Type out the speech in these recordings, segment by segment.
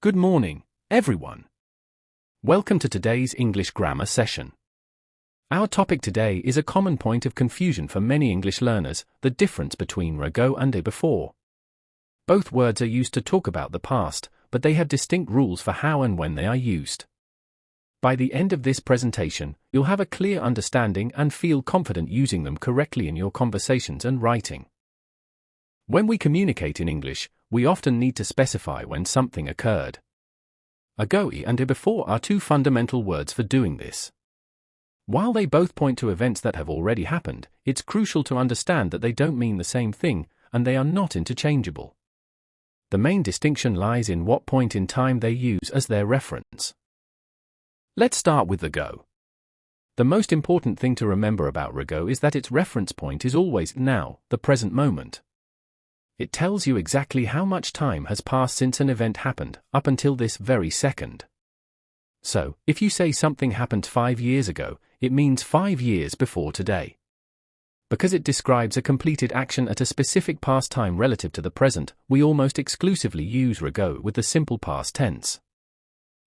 Good morning, everyone. Welcome to today's English grammar session. Our topic today is a common point of confusion for many English learners, the difference between ago and before. Both words are used to talk about the past, but they have distinct rules for how and when they are used. By the end of this presentation, you'll have a clear understanding and feel confident using them correctly in your conversations and writing. When we communicate in English, we often need to specify when something occurred. Ago and before are two fundamental words for doing this. While they both point to events that have already happened, it's crucial to understand that they don't mean the same thing, and they are not interchangeable. The main distinction lies in what point in time they use as their reference. Let's start with ago. The most important thing to remember about ago is that its reference point is always now, the present moment. It tells you exactly how much time has passed since an event happened, up until this very second. So, if you say something happened 5 years ago, it means 5 years before today. Because it describes a completed action at a specific past time relative to the present, we almost exclusively use ago with the simple past tense.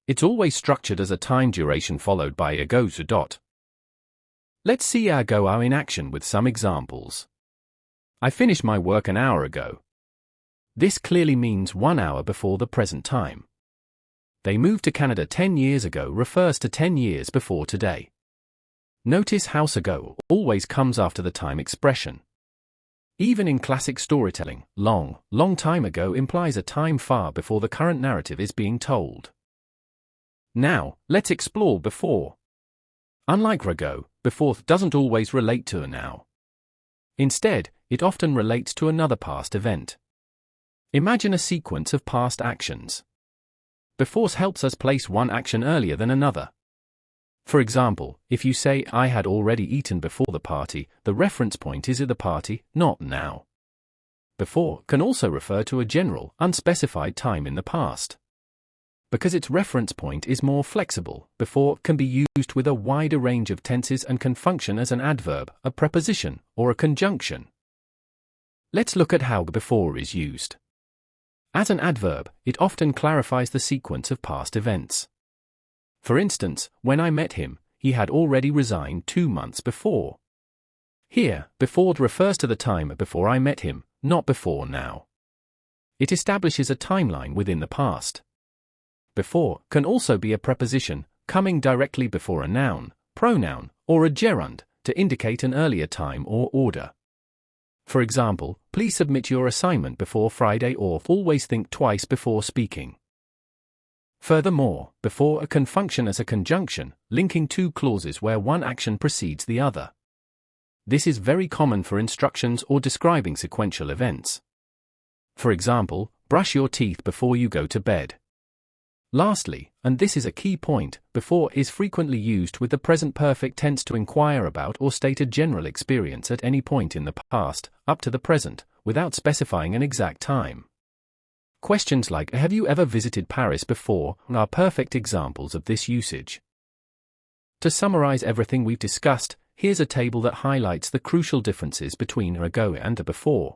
It's always structured as a time duration followed by ago to dot. Let's see ago in action with some examples. I finished my work an hour ago. This clearly means 1 hour before the present time. They moved to Canada 10 years ago refers to 10 years before today. Notice how ago always comes after the time expression. Even in classic storytelling, long time ago implies a time far before the current narrative is being told. Now, let's explore before. Unlike ago, before doesn't always relate to a now. Instead, it often relates to another past event. Imagine a sequence of past actions. Before helps us place one action earlier than another. For example, if you say, I had already eaten before the party, the reference point is at the party, not now. Before can also refer to a general, unspecified time in the past. Because its reference point is more flexible, before can be used with a wider range of tenses and can function as an adverb, a preposition, or a conjunction. Let's look at how before is used. As an adverb, it often clarifies the sequence of past events. For instance, when I met him, he had already resigned 2 months before. Here, before refers to the time before I met him, not before now. It establishes a timeline within the past. Before can also be a preposition, coming directly before a noun, pronoun, or a gerund, to indicate an earlier time or order. For example, please submit your assignment before Friday or always think twice before speaking. Furthermore, before can function as a conjunction, linking two clauses where one action precedes the other. This is very common for instructions or describing sequential events. For example, brush your teeth before you go to bed. Lastly, and this is a key point, before is frequently used with the present perfect tense to inquire about or state a general experience at any point in the past, up to the present, without specifying an exact time. Questions like, have you ever visited Paris before, are perfect examples of this usage. To summarize everything we've discussed, here's a table that highlights the crucial differences between ago and before.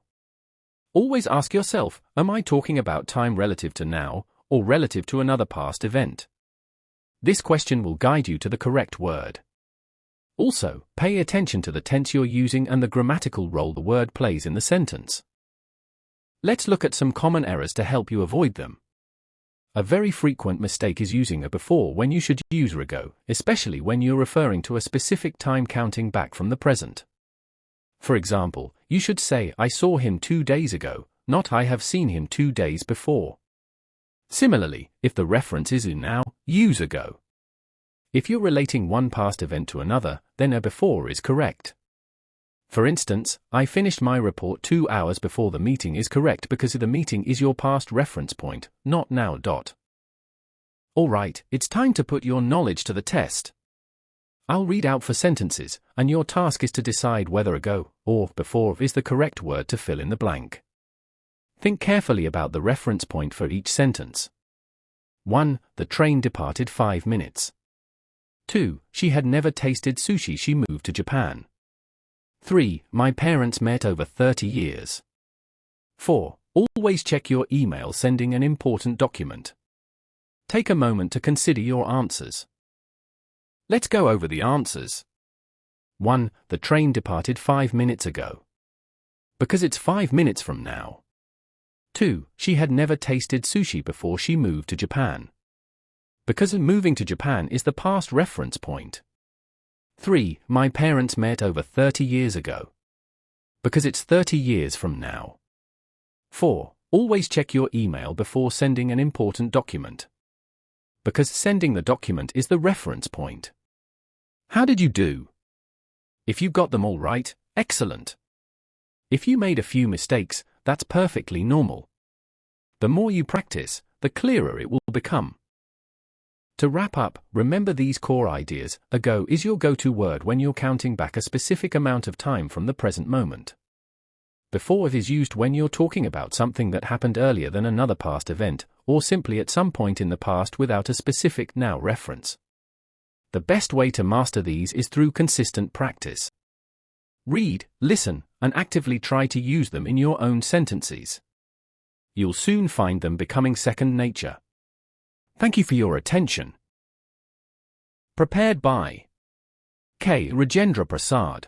Always ask yourself, am I talking about time relative to now, or relative to another past event? This question will guide you to the correct word. Also, pay attention to the tense you're using and the grammatical role the word plays in the sentence. Let's look at some common errors to help you avoid them. A very frequent mistake is using a before when you should use ago, especially when you're referring to a specific time counting back from the present. For example, you should say, I saw him 2 days ago, not I have seen him 2 days before. Similarly, if the reference is in now, use ago. If you're relating one past event to another, then a before is correct. For instance, I finished my report 2 hours before the meeting is correct because the meeting is your past reference point, not now. Alright, it's time to put your knowledge to the test. I'll read out 4 sentences, and your task is to decide whether ago or before is the correct word to fill in the blank. Think carefully about the reference point for each sentence. 1. The train departed 5 minutes. 2. She had never tasted sushi. She moved to Japan. 3. My parents met over 30 years. 4. Always check your email sending an important document. take a moment to consider your answers. Let's go over the answers. 1. The train departed 5 minutes ago. Because it's 5 minutes from now. 2. She had never tasted sushi before she moved to Japan. Because moving to Japan is the past reference point. 3. My parents met over 30 years ago. Because it's 30 years from now. 4. Always check your email before sending an important document. Because sending the document is the reference point. How did you do? If you got them all right, excellent. If you made a few mistakes, that's perfectly normal. The more you practice, the clearer it will become. To wrap up, remember these core ideas. Ago is your go-to word when you're counting back a specific amount of time from the present moment. Before is used when you're talking about something that happened earlier than another past event, or simply at some point in the past without a specific now reference. The best way to master these is through consistent practice. Read, listen, and actively try to use them in your own sentences. You'll soon find them becoming second nature. Thank you for your attention. Prepared by K. Rajendra Prasad.